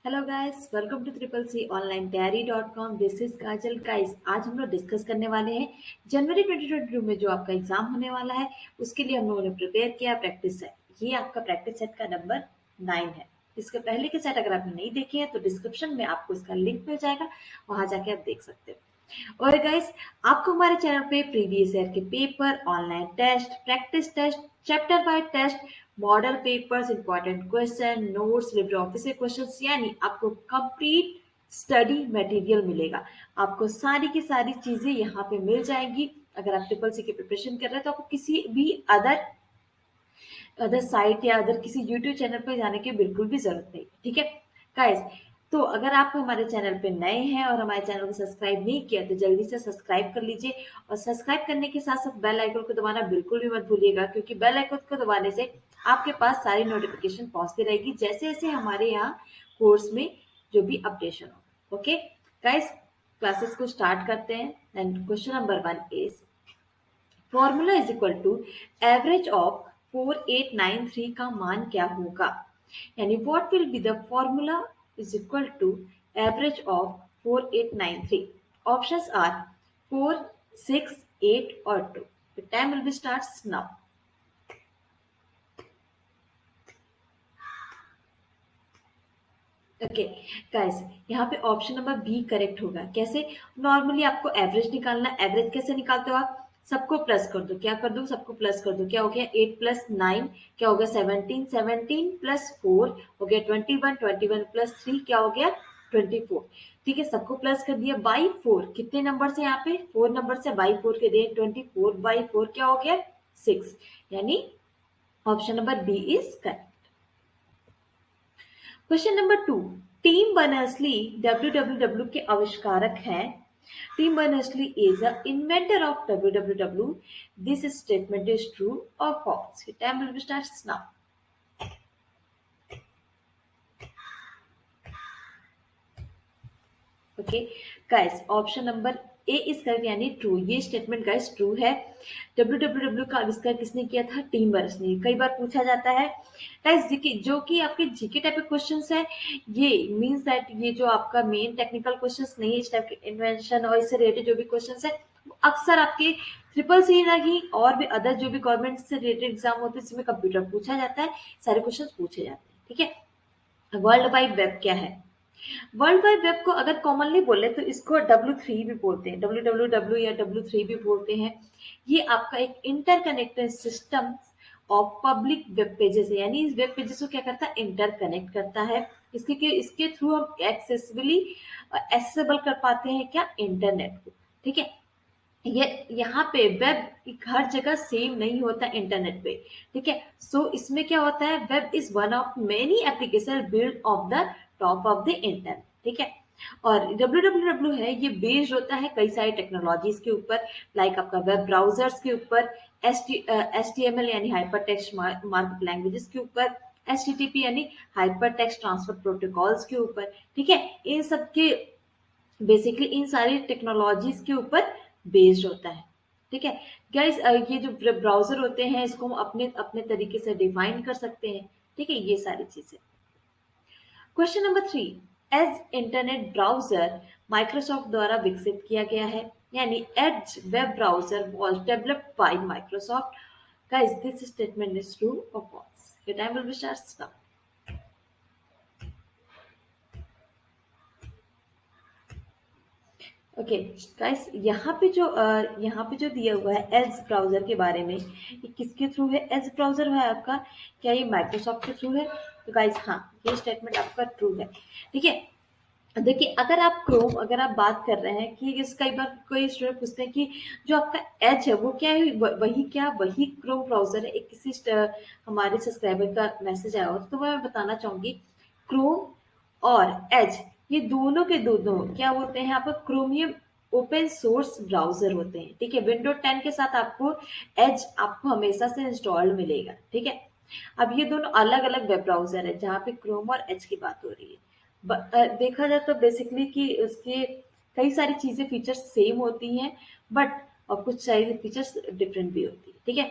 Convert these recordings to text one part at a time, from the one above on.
Hello guys, welcome to triple C online तैयारी .com। This is Kajal. Guys, आज हम लोग डिस्कस करने वाले हैं जनवरी 2022 में जो आपका एग्जाम होने वाला है उसके लिए हम लोगों ने प्रिपेयर किया प्रैक्टिस सेट। ये आपका प्रैक्टिस सेट का नंबर 9 है। इसके पहले के सेट अगर आपने नहीं देखे हैं तो डिस्क्रिप्शन में आपको इसका लिंक मिल जाएगा, वहां जाके आप देख सकते हो। और गाइस, आपको हमारे चैनल पे प्रीवियस ईयर के paper, online test, practice test, chapter wise test, model papers, important question, notes, libre office के क्वेश्चंस, यानी आपको कंप्लीट स्टडी मटेरियल मिलेगा। आपको सारी की सारी चीजें यहाँ पे मिल जाएंगी। अगर आप ट्रिपल सी की प्रिपरेशन कर रहे हैं तो आपको किसी भी अदर अदर साइट या अदर किसी यूट्यूब चैनल पर जाने की बिल्कुल भी जरूरत नहीं। ठीक है गाइस, तो अगर आप हमारे चैनल पे नए हैं और हमारे चैनल को सब्सक्राइब नहीं किया तो जल्दी से सब्सक्राइब कर लीजिए। और सब्सक्राइब करने के साथ साथ बेल आइकन को दबाना बिल्कुल भी मत भूलिएगा, क्योंकि बेल आइकन को दबाने से आपके पास सारी नोटिफिकेशन पहुंचती रहेगी जैसे जैसे हमारे यहाँ कोर्स में जो भी अपडेशन हो। ओके गाइस, क्लासेस को स्टार्ट करते हैं। And question number 1 is formula is equal to average of 4893 का मान क्या होगा। यानी what will be the formula is equal to average of 4893। Options are 4, 6, 8 और 2। The time will be starts now. Okay guys, यहाँ पे ऑप्शन नंबर बी करेक्ट होगा। कैसे? नॉर्मली आपको एवरेज निकालना। एवरेज कैसे निकालते हो आप? सबको प्लस कर दो। क्या कर दो? सबको प्लस कर दो। क्या हो गया? 8 प्लस 9 क्या हो गया? 17। 17 प्लस 4 हो गया 21। 21 प्लस 3 क्या हो गया? 24। ठीक है, सबको प्लस कर दिया बाई 4। कितने नंबर से यहाँ पे? 4 नंबर से बाई 4 के दिए। 24 बाई 4 क्या हो गया? 6। यानी option number B is correct. Question number 2, Tim Berners Lee WWW के आविष्कारक हैं। Tim Berners Lee is a inventor of WWW. This statement is true और false. Time will start now. Okay guys, option number A is correct, यानी true. ये statement guys true है। WWW का आविष्कार किसने किया था? टीम बर्नर्स ने। कई बार पूछा जाता है गाइस, जीके जो कि आपके जीके टाइप के क्वेश्चंस है। ये मींस दैट ये जो आपका मेन टेक्निकल क्वेश्चंस नहीं है, इस टाइप के इन्वेंशन और इससे रिलेटेड जो भी क्वेश्चंस है वो अक्सर आपके ट्रिपल सी नहीं और भी अदर जो भी गवर्नमेंट से रिलेटेड एग्जाम होते हैं जिसमें कंप्यूटर पूछा जाता है, सारे क्वेश्चन पूछे जाते हैं। ठीक है, वर्ल्ड वाइड वेब क्या है? वर्ल्ड वाइड वेब को अगर कॉमनली बोले तो इसको W3 भी बोलते हैं। WWW या W3 भी बोलते हैं। ये आपका एक interconnected system of public web pages है। यानी इस वेब पेजेस को क्या करता है? इंटरकनेक्ट करता है। इसके थ्रू हम एक्सेसिबल कर पाते हैं क्या? इंटरनेट को। ठीक है, ये यहाँ पे वेब हर जगह सेम नहीं होता इंटरनेट पे। ठीक है, सो इसमें क्या होता है? Web is one of many application build of the top of the internet. ठीक है, और डब्ल्यू है ये बेस्ड होता है कई सारी टेक्नोलॉजीज के ऊपर, लाइक आपका वेब ब्राउजर्स के ऊपर, HTML यानी हाइपर टेक्स्ट मार्कअप लैंग्वेजेस के ऊपर, HTTP यानी हाइपर टेक्स्ट ट्रांसफर प्रोटोकॉल्स के ऊपर। ठीक है, इन सब के बेसिकली इन सारी टेक्नोलॉजीज के ऊपर बेस्ड होता है। ठीक है गाइस, ये जो ब्राउजर होते हैं इसको हम अपने अपने तरीके से डिफाइन कर सकते हैं। ठीक है, ये सारी चीजें। Question number 3, Edge internet browser Microsoft द्वारा विकसित किया गया है। यानी Edge web browser was developed by Microsoft. Guys, this statement is true और false. Your time will be start now. Okay guys, यहाँ पे जो दिया हुआ है एज ब्राउजर के बारे में, ये किसके थ्रू है? एज ब्राउजर है आपका, क्या ये माइक्रोसॉफ्ट के थ्रू है? तो गाइस हाँ, ये स्टेटमेंट आपका ट्रू है। ठीक है, देखिए अगर आप बात कर रहे हैं कि कई बार कोई स्टूडेंट पूछते हैं कि जो आपका एज है वो क्या है? वही क्रोम ब्राउजर है। एक किसी हमारे सब्सक्राइबर का मैसेज आया हो तो मैं बताना चाहूंगी, क्रोम और एज ये दोनों के दोनों क्या होते हैं? आपका क्रोमियम ओपन सोर्स ब्राउजर होते हैं। ठीक है, विंडो 10 के साथ आपको एज आपको हमेशा से इंस्टॉल्ड मिलेगा। ठीक है, अब ये दोनों अलग अलग वेब ब्राउजर है जहाँ पे क्रोम और एज की बात हो रही है। देखा जाए तो बेसिकली कि उसके कई सारी चीजें फीचर्स सेम होती हैं, बट और कुछ सारी फीचर्स डिफरेंट भी होती है। ठीक है,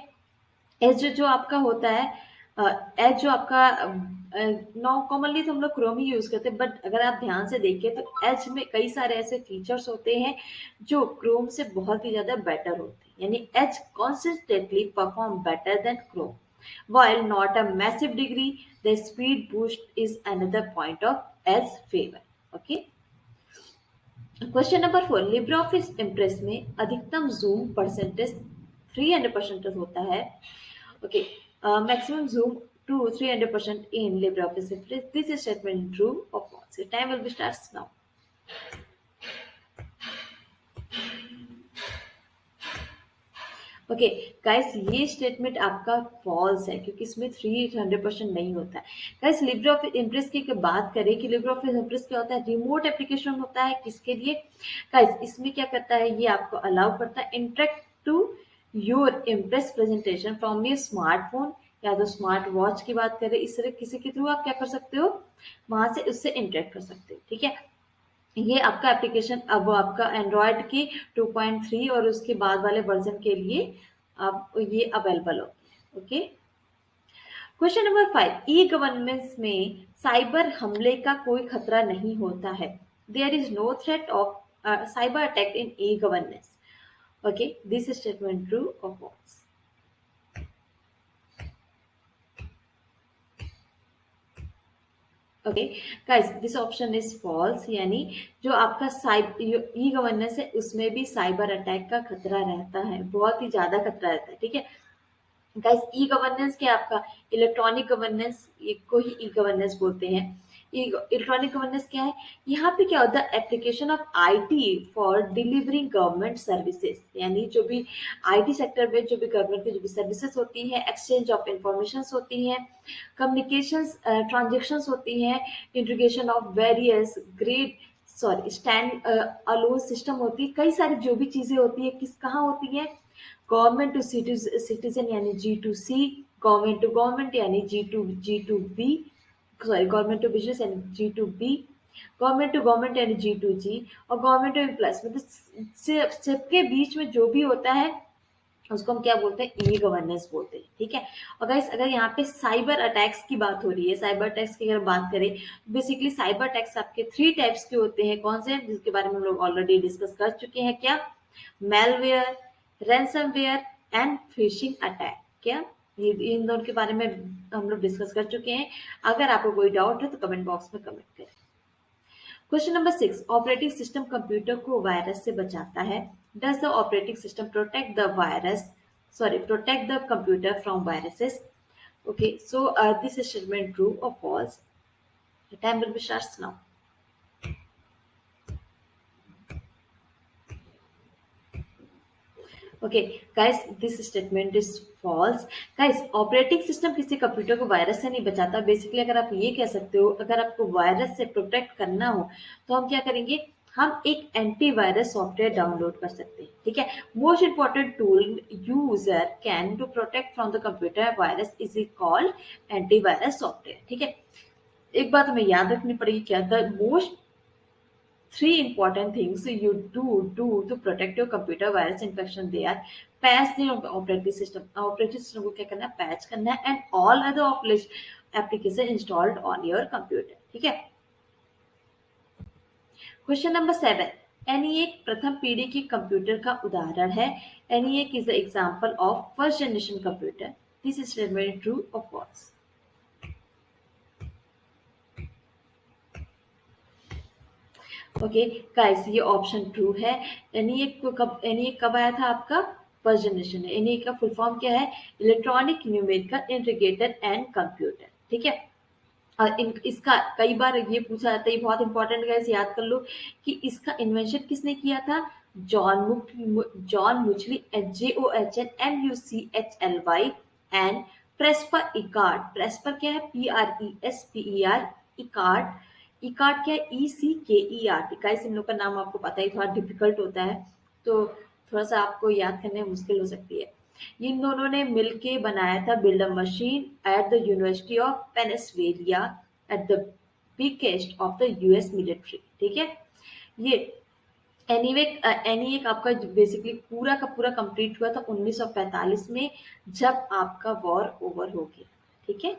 एज जो आपका होता है एज जो आपका नॉ कॉमनली तो हम लोग क्रोम ही यूज करते हैं, बट अगर आप ध्यान से देखें तो एज में कई सारे ऐसे फीचर्स होते हैं जो क्रोम से बहुत ही ज्यादा बेटर होते हैं, यानी Edge consistently perform better than Chrome. While not a massive degree, the speed boost is another point of Edge's favor. Okay. Question number 4, Libre Office Impress में अधिकतम जूम परसेंटेज 300% होता है. Okay, maximum zoom to 300% in Libre Office Impress. This is statement true और false. Time will be starts now. Okay guys, ये statement आपका false है क्योंकि इसमें 300% नहीं होता है. गाइस, लिब्रे ऑफिस इम्प्रेस की बात करें कि लिब्रे ऑफिस इम्प्रेस क्या होता है, रिमोट एप्लीकेशन होता है. किसके लिए गाइस, इसमें क्या करता है, ये आपको अलाउ करता है interact to your impress presentation from your smartphone या तो स्मार्ट वॉच की बात करें, इस तरह किसी के थ्रू आप क्या कर सकते हो, वहां से उससे इंटरेक्ट कर सकते हो. ठीक है, ये आपका एप्लीकेशन अब आपका एंड्रॉयड की 2.3 और उसके बाद वाले वर्जन के लिए आप ये अवेलेबल हो. Okay, question number 5, e governance में साइबर हमले का कोई खतरा नहीं होता है. There is no threat of cyber attack in e governance. Okay, this statement true और false. Okay guys, this option is false, यानी जो आपका ई गवर्नेंस है उसमें भी साइबर अटैक का खतरा रहता है, बहुत ही ज्यादा खतरा रहता है. ठीक है गाइस, ई गवर्नेंस क्या आपका इलेक्ट्रॉनिक गवर्नेंस को ही ई गवर्नेंस बोलते हैं. इलेक्ट्रॉनिक गवर्नेंस क्या है, यहाँ पे क्या होता है, application of IT for delivering government services, यानी जो भी आईटी सेक्टर में जो भी गवर्नमेंट की जो भी सर्विसेज होती हैं, एक्सचेंज ऑफ इंफॉर्मेशन होती हैं, कम्युनिकेशंस ट्रांजेक्शंस होती हैं, integration of various grade stand alone system होती है, कई सारी जो भी चीजें होती है किस कहाँ होती है, गवर्नमेंट टू सिटीजन यानी G2C, गवर्नमेंट टू गवर्नमेंट यानी G2B, sorry government to business यानी G2B, गवर्नमेंट टू गवर्नमेंट यानी G2G, और गवर्नमेंट टू एम्प्लॉयज मतलब सबके बीच में जो भी होता है उसको हम क्या बोलते हैं, ई गवर्नेंस बोलते हैं. ठीक है, और गाइस अगर यहाँ पे साइबर अटैक्स की बात हो रही है, साइबर अटैक्स की अगर बात करें, बेसिकली साइबर अटैक्स आपके 3 टाइप्स के होते हैं. कौन से, जिसके बारे में हम लोग ऑलरेडी डिस्कस कर चुके हैं. क्या, malware, ransomware and phishing attack. क्या, ये इन दोनों के बारे में हम लोग डिस्कस कर चुके हैं. अगर आपको कोई डाउट है तो कमेंट बॉक्स में कमेंट करें. Question number 6, operating system computer को वायरस से बचाता है. Does the operating system protect protect the computer from viruses. Okay, so this statement true और false. The time will be starts now. Okay guys, this statement is false. Guys, operating system किसी computer को virus से नहीं बचाता. Basically अगर आप ये कह सकते हो, अगर आपको वायरस से प्रोटेक्ट करना हो तो हम क्या करेंगे, हम एक एंटीवायरस सॉफ्टवेयर डाउनलोड कर सकते हैं. ठीक है, most important tool user can to protect from the computer virus is called antivirus software. ठीक है, एक बात हमें याद रखनी पड़ेगी, क्या, the most 3 important things you do to protect your computer virus infection. They are patch the operating system. Operating system को क्या करना है, पैच करना है, and all other application installed on your computer. ठीक है. क्वेश्चन नंबर 7, ENIAC प्रथम पीढ़ी की कंप्यूटर का उदाहरण है. ENIAC is the example of first generation computer. This is statement true or false. Okay guys, ये ऑप्शन ट्रू है. एनईएक कब आया था आपका, फर्स्ट जनरेशन है. एनईएक का फुल फॉर्म क्या है, electronic numerical integrator and computer. ठीक है, और इसका कई बार ये पूछा जाता है, बहुत इंपॉर्टेंट गाइस, याद कर लो कि इसका इन्वेंशन किसने किया था, John Mauchly, JOHNMUCHLY, and Presper Eckert. Presper क्या है, PRESPER, इकार्ड. इकार्ड क्या है, ECKERT. गाइस, इन लोग का नाम आपको पता ही, थोड़ा डिफिकल्ट होता है तो थोड़ा सा आपको याद करने में मुश्किल हो सकती है. इन दोनों ने मिलके बनाया था build a machine at the university of Pennsylvania at the biggest of the US military. ठीक है, ये एनीवेक आपका बेसिकली पूरा का पूरा कंप्लीट हुआ था 1945 में, जब आपका वॉर ओवर हो गया. ठीक है।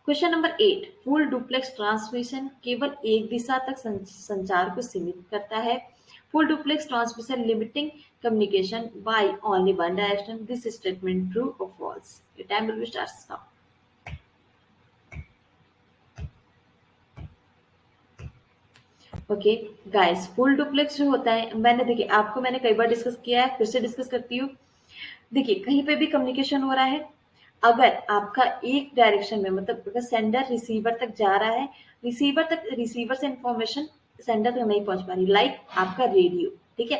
Question number 8, full duplex transmission केवल एक दिशा तक संचार को सीमित करता है। Full duplex transmission limiting communication by only one direction, this statement true और false? Your time will be starts now. Okay guys, full duplex जो होता है, देखिए आपको मैंने कई बार डिस्कस किया है, फिर से डिस्कस करती हूँ। देखिए कहीं पे भी कम्युनिकेशन हो रहा है, अगर आपका एक डायरेक्शन में, मतलब अगर सेंडर रिसीवर तक जा रहा है, रिसीवर से इंफॉर्मेशन सेंडर तक नहीं पहुंच पा रही, लाइक आपका रेडियो, ठीक है।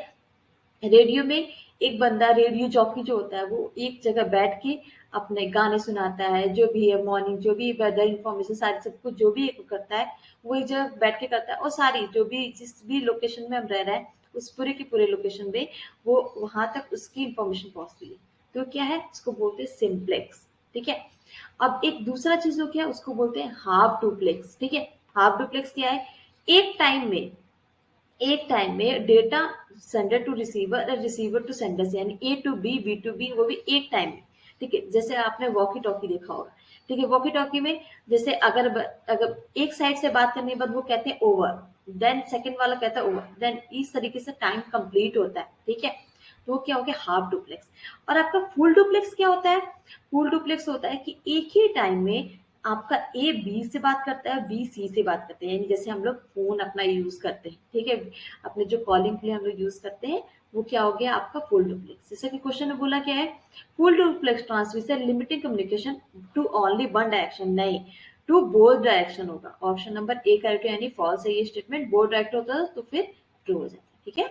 रेडियो में एक बंदा, रेडियो जॉकी जो होता है, वो एक जगह बैठ के अपने गाने सुनाता है, जो भी है मॉर्निंग, जो भी वेदर इंफॉर्मेशन, सारी सब कुछ जो भी करता है, वो एक जगह बैठ के करता है, और सारी जो भी जिस भी लोकेशन में हम रह रहे हैं, उस पूरे के पूरे लोकेशन में वो वहां तक उसकी इंफॉर्मेशन पहुंचती है। तो क्या है, उसको बोलते हैं सिंप्लेक्स, ठीक है। अब एक दूसरा चीज हो गया, उसको बोलते हैं हाफ डुप्लेक्स, ठीक है। हाफ डुप्लेक्स क्या है, एक टाइम में data sender to receiver, receiver to sender, यानी ए टू बी वो भी एक टाइम में, ठीक है। जैसे आपने वॉकी टॉकी देखा होगा, ठीक है। वॉकी टॉकी में जैसे अगर एक साइड से बात करने के बाद वो कहते हैं ओवर, देन सेकंड वाला कहता है ओवर, देन इस तरीके से टाइम कंप्लीट होता है, ठीक है। तो वो क्या हो गया, हाफ डुप्लेक्स। और आपका फुल डुप्लेक्स क्या होता है, फुल डुप्लेक्स होता है कि एक ही टाइम में आपका ए बी से बात करता है, बी सी से बात करते हैं, यानी जैसे हम लोग फोन अपना यूज करते हैं, ठीक है, अपने जो कॉलिंग के लिए हम लोग यूज करते हैं, वो क्या हो गया आपका फुल डुप्लेक्स। जैसे कि क्वेश्चन में बोला क्या है, full duplex transmission limiting communication to only one direction, नहीं, टू बोथ डायरेक्शन होगा। ऑप्शन नंबर ए करेक्ट, यानी फॉल्स है ये स्टेटमेंट, बोथ डायरेक्ट होता है तो फिर ट्रू हो जाता है, ठीक है।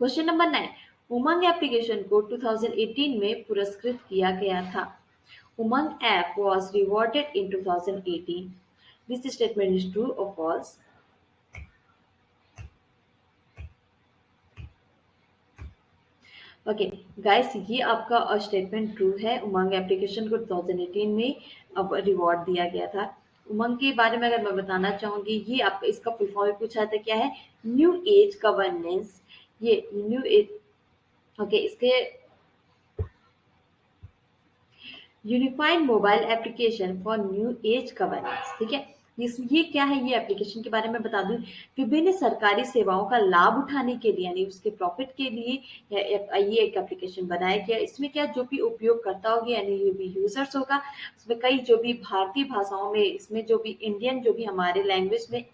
क्वेश्चन नंबर 9, उमंग एप्लीकेशन को 2018 में पुरस्कृत किया गया था। उमंग app was rewarded in 2018. This statement is true or false? Okay guys, ये आपका स्टेटमेंट ट्रू है। उमंग एप्लीकेशन को 2018 में अब रिवॉर्ड दिया गया था। उमंग के बारे में अगर मैं बताना चाहूंगी, ये आपका इसका फुल फॉर्म पूछा था, क्या है, न्यू एज गवर्नेंस। ये न्यू एज, ओके, इसके unified mobile application for new age governance, ठीक है। ये क्या है, ये एप्लीकेशन के बारे में बता दूं, विभिन्न सरकारी सेवाओं का लाभ उठाने के लिए, यानी उसके प्रॉफिट के लिए ये एक एप्लीकेशन बनाया गया। इसमें क्या, जो भी उपयोगकर्ता होगी, यानी जो भी यूजर्स होगा, उसमें कई जो भी भारतीय भाषाओं में, इसमें जो भी इंडियन, जो भी हमारे लैंग्वेज में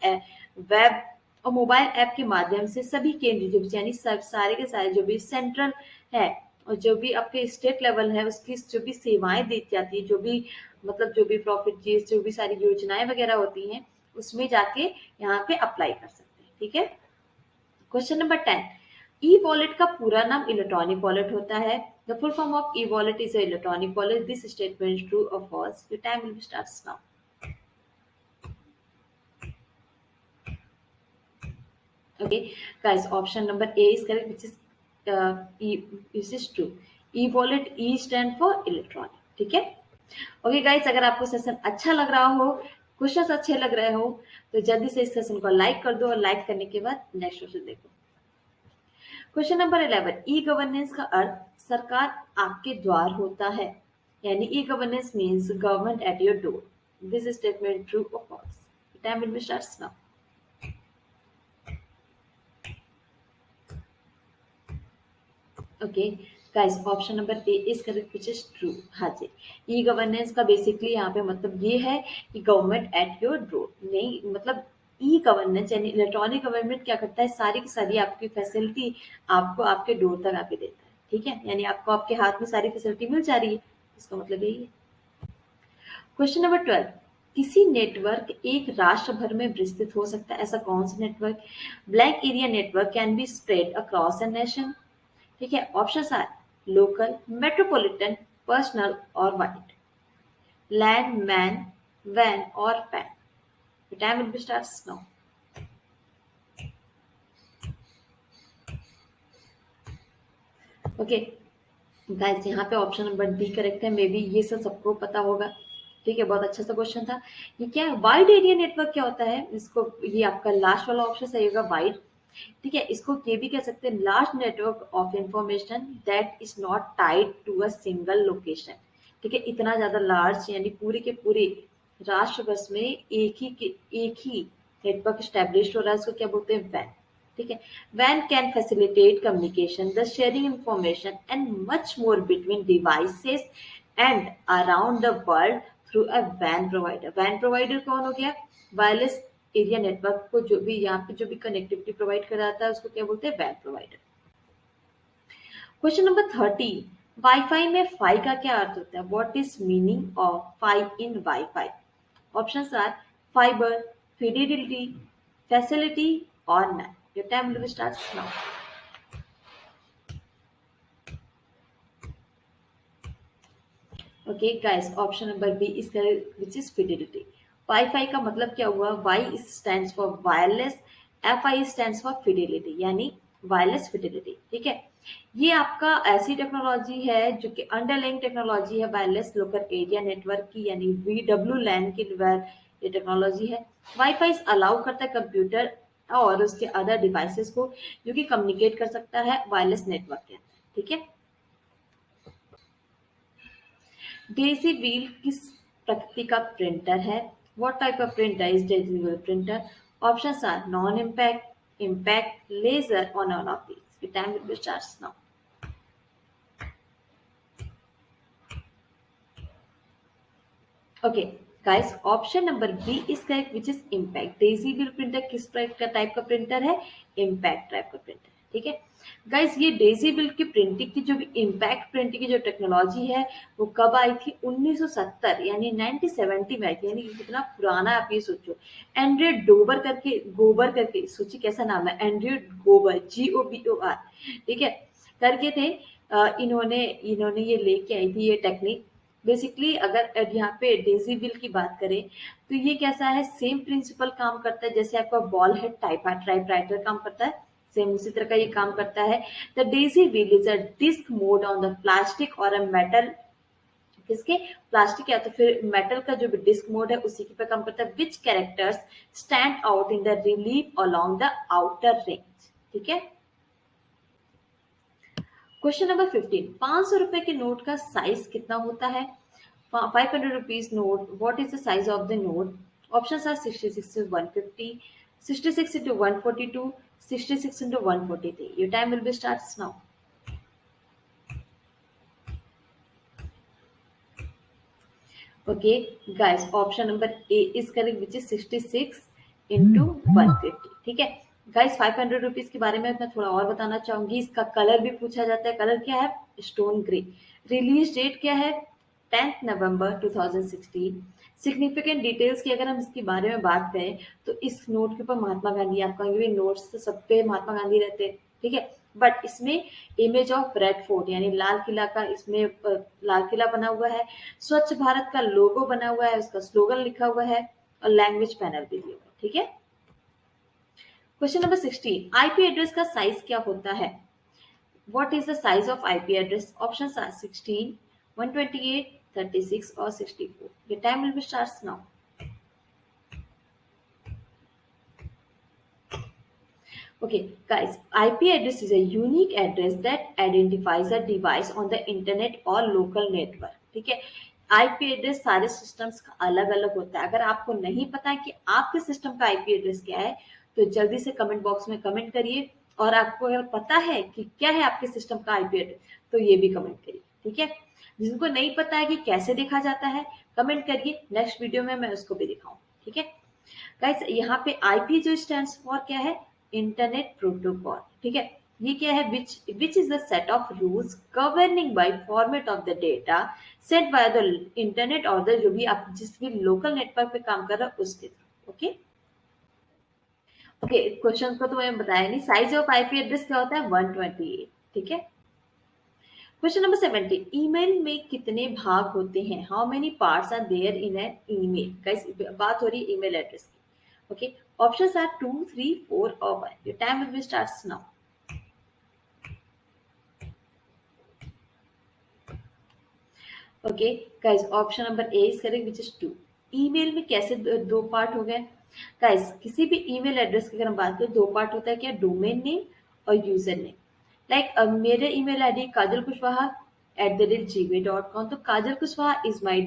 वेब और मोबाइल ऐप के माध्यम से सभी केंद्र, जो भी यानी सारे के सारे जो भी सेंट्रल है और जो भी आपके स्टेट लेवल है, उसकी जो भी सेवाएं दी जाती है, जो भी मतलब जो भी प्रॉफिट जी, जो भी सारी योजनाएं वगैरह होती हैं, उसमें जाके यहाँ पे अप्लाई कर सकते हैं, ठीक है। क्वेश्चन नंबर 10, ई वॉलेट का पूरा नाम इलेक्ट्रॉनिक वॉलेट होता है। The full form of e wallet is electronic wallet, this statement true और false? Your time will starts now. Okay, guys, option number A is correct, which is this is true. E-wallet, E stand for electronic, ठीक है। Okay guys, अगर आपको session अच्छा लग रहा हो, questions अच्छे लग रहे हो, तो जल्दी से इस सेशन को लाइक कर दो, और लाइक करने के बाद नेक्स्ट क्वेश्चन देखो। क्वेश्चन नंबर 11, ई गवर्नेंस का अर्थ सरकार आपके द्वार होता है, यानी e governance means government at your door. This statement true और false? Time will be starts now. Okay guys, option number A is correct, which is true. हाँ जी, ई गवर्नेंस का बेसिकली यहाँ पे मतलब ये है कि गवर्नमेंट एट योर डोर, नहीं मतलब ई गवर्नेंस यानी इलेक्ट्रॉनिक गवर्नमेंट क्या करता है, सारी की सारी आपकी फैसिलिटी आपको आपके डोर तक आके देता है, ठीक है, यानी आपको आपके हाथ में सारी फैसिलिटी मिल जा रही है, इसका मतलब यही है। क्वेश्चन नंबर 12, किसी नेटवर्क एक राष्ट्र भर में विस्तृत हो सकता है, ऐसा कौन सा network? Blank area network can be spread across a nation, ठीक है। Option are local, metropolitan, personal और वाइड, लैंड, मैन, वैन और PAN. Time will be starts now. Okay guys, यहाँ पे ऑप्शन नंबर डी करेक्ट है। मे बी ये सब सबको पता होगा, ठीक है, बहुत अच्छा सा क्वेश्चन था। ये क्या है, वाइड एरिया नेटवर्क क्या होता है, इसको, ये आपका लास्ट वाला ऑप्शन सही होगा, वाइड। ठीक है, इसको ये भी कह सकते हैं large network of information that is not tied to a single location. ठीक है, इतना ज्यादा लार्ज यानी पूरे के पूरे राष्ट्र बस में एक ही नेटवर्क स्टैब्लिश हो रहा है, उसको क्या बोलते हैं, वैन। ठीक है, when can facilitate communication the sharing information and much more between devices and around the world through a van provider. Van provider कौन हो गया, वायरलेस एरिया नेटवर्क को जो भी यहाँ पे जो भी कनेक्टिविटी प्रोवाइड कराता है उसको क्या बोलते हैं, वैन प्रोवाइडर। क्वेश्चन नंबर 30, वाईफाई में फाई का क्या अर्थ होता है, what is meaning of fi in wifi. Options are fibre, fidelity, facility और none. Your time will start now. Okay guys, option number B is correct which is fidelity. Wifi का मतलब क्या हुआ, wi stands for wireless, F I stands for fidelity, यानी wireless fidelity. ठीक है, ये आपका ऐसी टेक्नोलॉजी है जो कि अंडरलाइंग टेक्नोलॉजी है वायरलेस लोकल एरिया नेटवर्क की, यानी वीडब्ल्यू लैन की ये टेक्नोलॉजी है। वाईफाई अलाउ करता है कंप्यूटर और उसके अदर डिवाइसेस को जो कि कम्युनिकेट कर सकता है वायरलेस नेटवर्क के अंदर। ठीक है, डेज़ी व्हील किस प्रकृति का प्रिंटर है, what type of printer is daisy wheel printer. Options are non impact, impact, laser और none of these. Time will be starts now. Okay guys, option number B is correct which is impact. Daisy wheel printer किस type का printer है, impact type का printer. ठीक है guys, ये daisy wheel की printing की जो भी इम्पैक्ट प्रिंटिंग की जो टेक्नोलॉजी है वो कब आई थी, 1970 यानी 1970 में आई थी। यानी कि कितना पुराना आप ये सोचो। एंड्रॉइड गोबर करके सोचिए कैसा नाम है, एंड्रॉइड गोबर, GOBOR। ठीक है, करके थे। इन्होंने इन्होंने ये लेके आई थी ये टेक्निक। बेसिकली अगर यहाँ पे डेज़ी व्हील की बात करें तो ये कैसा है, सेम प्रिंसिपल काम करता है जैसे आपका बॉल हेड टाइपराइटर काम करता है, सेम उसी तरह का ये काम करता है। The daisy wheel is a disk mode on the plastic और अ मेटल, किसके, प्लास्टिक या तो फिर मेटल का जो भी डिस्क मोड है उसी के पे काम करता है। Which characters stand out in the relief along the outer range. ठीक है, क्वेश्चन नंबर 15, 500 रुपए के नोट का साइज कितना होता है। 500 rupees note, what is the size of the note. Options are 66 to 150, 66 into 142, 66 into 143। Your time will be starts now. Okay guys, option number A is correct which is 66 into 150। ठीक है guys, 500 rupees के बारे में मैं थोड़ा और बताना चाहूंगी। इसका कलर भी पूछा जाता है, कलर क्या है, स्टोन ग्रे। रिलीज डेट क्या है, 10 नवंबर 2016। सिग्निफिकेंट डिटेल्स की अगर हम इसके बारे में बात करें तो इस नोट के ऊपर महात्मा गांधी, आप कहेंगे नोट्स तो सब पे महात्मा गांधी रहते हैं। ठीक है, बट इसमें इमेज ऑफ रेड फोर्ट यानी लाल किला का इसमें लाल किला बना हुआ है। स्वच्छ भारत का लोगो बना हुआ है, उसका स्लोगन लिखा हुआ है और लैंग्वेज पैनल भी दिया हुआ है। ठीक है, क्वेश्चन नंबर 16, आईपी एड्रेस का साइज क्या होता है। What is the size of IP address. Options are 16, 128, 36 और 64। The time will be starts now. Okay, guys, IP address is a unique address that identifies a device on the internet or local network. ठीक है, IP address सारे systems का अलग अलग होता है। अगर आपको नहीं पता है कि आपके सिस्टम का आईपी एड्रेस क्या है तो जल्दी से कमेंट बॉक्स में कमेंट करिए, और आपको अगर पता है कि क्या है आपके सिस्टम का आईपी एड्रेस तो ये भी कमेंट करिए। ठीक है, जिनको नहीं पता है कि कैसे देखा जाता है कमेंट करिए, नेक्स्ट वीडियो में मैं उसको भी दिखाऊं। ठीक है गाइस, यहाँ पे आईपी जो स्टैंड्स फॉर क्या है, इंटरनेट प्रोटोकॉल। ठीक है, ये क्या है, which is the set of rules governing by format of the data sent by the internet और द जो भी आप जिस भी लोकल नेटवर्क पे काम कर रहे हो उसके थ्रू। ओके ओके, क्वेश्चन को तो मैंने बताया नहीं। साइज ऑफ आईपी एड्रेस क्या होता है, 128। ठीक है, क्वेश्चन नंबर 70, ईमेल में कितने भाग होते हैं, how many parts are there in an email. Guys, बात हो रही है ईमेल एड्रेस की। ओके, ऑप्शंस आर 2, 3, 4 और 1। Your time will be starts now. Okay guys, option number A is correct which is 2। Email में कैसे दो पार्ट हो गए, गाइस किसी भी ईमेल एड्रेस की अगर हम बात करें, दो पार्ट होता है क्या, डोमेन नेम और यूजर नेम। लाइक मेरे email ID Kajal Kushwaha @gmail.com, तो Kajal Kushwaha is my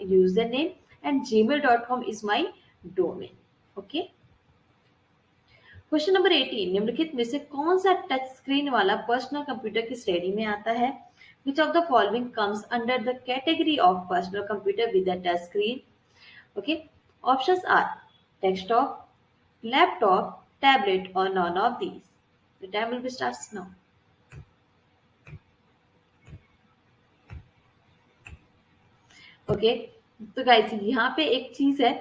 user name and gmail.com is my domain. Okay, question number 18, निम्नलिखित में से कौन सा टच स्क्रीन वाला पर्सनल कंप्यूटर की श्रेणी में आता है? Which of the following comes under the category of personal computer with a touch screen? Okay, options are desktop, laptop, tablet, or none of these. The time will be starts now. Okay, तो guys यहाँ पे एक चीज है,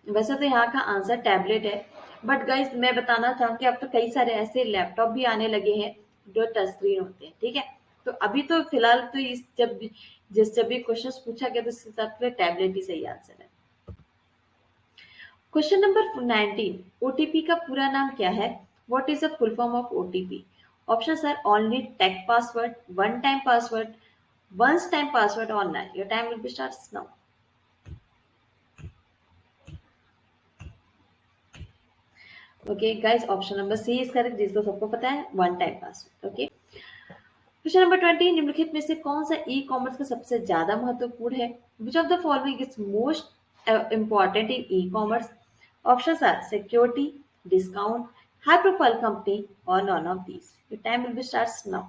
वैसे तो यहाँ का आंसर टैबलेट है, बट गाइस मैं बताना चाहूँ कि अब तो कई सारे ऐसे लैपटॉप भी आने लगे हैं जो टच स्क्रीन होते हैं, ठीक है। तो अभी तो फिलहाल तो इस जब भी क्वेश्चन पूछा गया तो इस हिसाब से टैबलेट ही सही आंसर है। क्वेश्चन नंबर 19, ओटीपी का पूरा नाम क्या है? What is the full form of OTP? Options are only tech password, one time password, once time password or none. Your time will be starts now. Okay guys, option number C is correct, जिसको सबको पता है one time password. Okay, question number 20, निम्नलिखित में से कौन सा e commerce का सबसे ज्यादा महत्वपूर्ण है? Which of the following is most important in e commerce? Options are security, discount, high profile company और none of these. Your time will be starts now.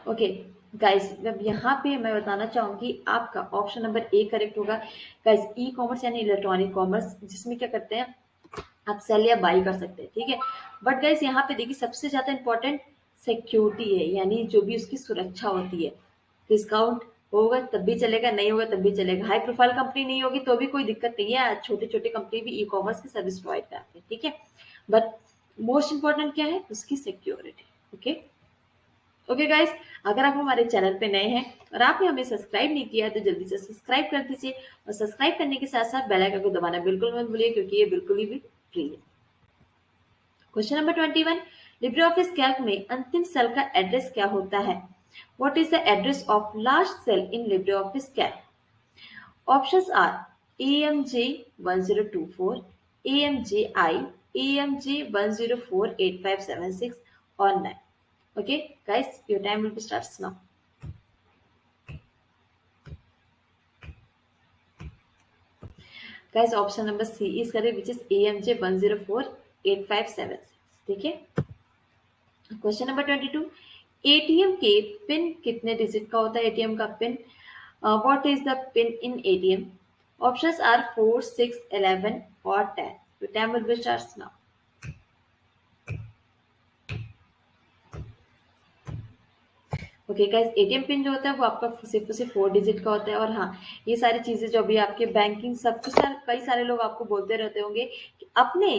Okay guys, अब यहाँ पे मैं बताना चाहूंगी आपका ऑप्शन नंबर ए करेक्ट होगा। Guys e commerce यानी इलेक्ट्रॉनिक कॉमर्स, जिसमें क्या करते हैं आप सेल या बाई कर सकते हैं, ठीक है। बट गाइस यहाँ पे देखिए सबसे ज्यादा इंपॉर्टेंट सिक्योरिटी है, यानी जो भी उसकी सुरक्षा होती है। डिस्काउंट होगा तब भी चलेगा, नहीं होगा तब भी चलेगा। हाई प्रोफाइल कंपनी नहीं होगी तो भी कोई दिक्कत नहीं है, छोटे छोटे कंपनी भी ई कॉमर्स की सर्विस प्रोवाइड करते हैं, ठीक है। बट मोस्ट इंपॉर्टेंट क्या है, उसकी सिक्योरिटी। ओके ओके गाइस, अगर आप हमारे चैनल पे नए हैं और आपने हमें सब्सक्राइब नहीं किया है तो जल्दी से सब्सक्राइब कर दीजिए, और सब्सक्राइब करने के साथ साथ बेल आइकन को दबाना बिल्कुल मत भूलिए, क्योंकि ये बिल्कुल ही भी फ्री है। Question number 21, libre office calc में अंतिम सेल का एड्रेस क्या होता है? What is the address of last cell in Libre office calc? Options are AMJ 1024, AMJI, AMJ 1048576 और 9। Okay guys, your time will be starts now. Guys, option number C is correct, which is AMJ 1048576, ठीक है। Question number 22, ATM के pin कितने digit का होता है? ATM का pin, what is the pin in ATM? Options are 4, 6, 11 और 10। your time will be starts now. Okay guys, ATM pin जो होता है वो आपका सिर्फ 4 डिजिट का होता है। और हाँ, ये सारी चीजें जो भी आपके बैंकिंग सब कुछ, कई सारे लोग आपको बोलते रहते होंगे कि अपने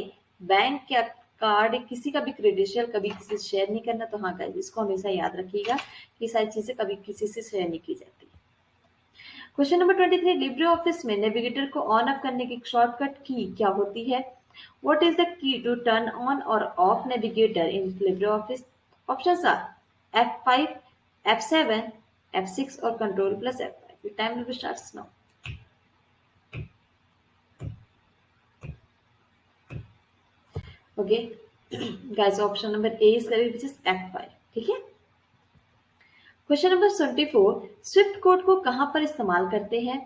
बैंक का कार्ड किसी का भी क्रेडेंशियल कभी किसी से शेयर नहीं करना। तो हाँ गाइस, इसको हमेशा याद रखिएगा कि सारी चीजें कभी किसी से शेयर नहीं की जाती। क्वेश्चन नंबर 23, लिब्रे ऑफिस में नेविगेटर को ऑन ऑफ करने की शॉर्टकट की क्या होती है? What is the key to turn on और off navigator in Libre Office? Options are F5, F7, F6 और control plus F5। your time will be starts now. Okay guys, option number A is correct, which is F5, ठीक है। Question number 24, Swift code को कहां पर इस्तेमाल करते हैं?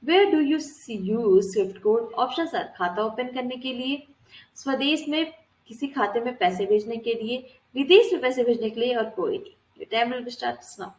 Where do you use swift code? Options are खाता open करने के लिए, स्वदेश में किसी खाते में पैसे भेजने के लिए, विदेश में पैसे भेजने के लिए और कोई नहीं। your time will be starts now.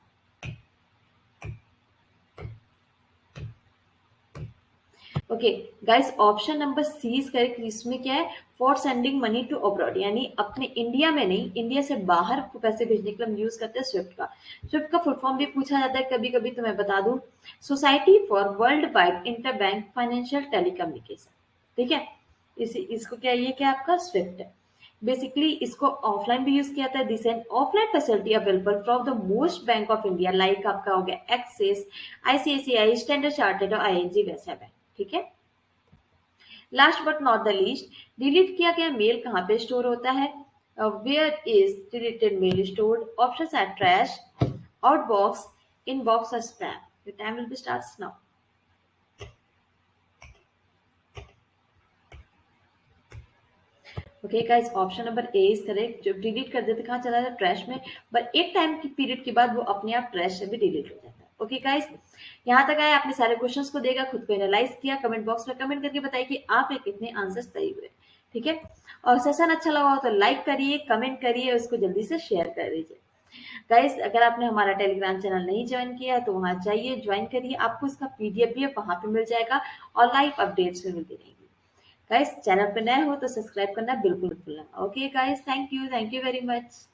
Okay guys, option number C is correct, इसमें क्या है, for sending money to abroad, यानी अपने इंडिया में नहीं, इंडिया से बाहर पैसे भेजने के लिए हम यूज करते हैं स्विफ्ट का। स्विफ्ट का फुल फॉर्म भी पूछा जाता है कभी कभी, तो मैं बता दूं, society for world wide inter bank financial telecommunication, ठीक है। इसको क्या, ये क्या आपका स्विफ्ट है। बेसिकली इसको ऑफलाइन भी यूज किया जाता है। This an offline facility available from the most bank of India, like आपका हो गया एक्सिस, ICICI, स्टैंडर्ड चार्टर्ड और ING वैसा बैंक, ठीक है। Last but not the least, delete किया गया मेल कहाँ पे स्टोर होता है? Where is deleted mail stored? Options are trash, outbox, inbox और spam. Your time will be starts now. Okay guys, option number A is correct. जब delete कर देते कहाँ चला जाता है, ट्रैश में, पर एक टाइम की पीरियड के बाद वो अपने आप ट्रैश से भी डिलीट हो जाता है। ओके गाइस, यहाँ तक आए, आपने सारे क्वेश्चंस को देखा, खुद को एनालाइज किया, कमेंट बॉक्स में कमेंट करके बताइए कि आपके कितने आंसर सही हुए। ठीक है, और सेशन अच्छा लगा हो तो लाइक करिए, कमेंट करिए, उसको जल्दी से शेयर कर दीजिए। गाइस, अगर आपने हमारा टेलीग्राम चैनल नहीं ज्वाइन किया तो वहां जाइए, ज्वाइन करिए, आपको इसका पीडीएफ भी वहां पे मिल जाएगा और लाइव अपडेट्स भी मिलती रहेंगी। गाइस, चैनल पे नए हो तो सब्सक्राइब करना बिल्कुल मत भूलना। Okay guys, thank you very much.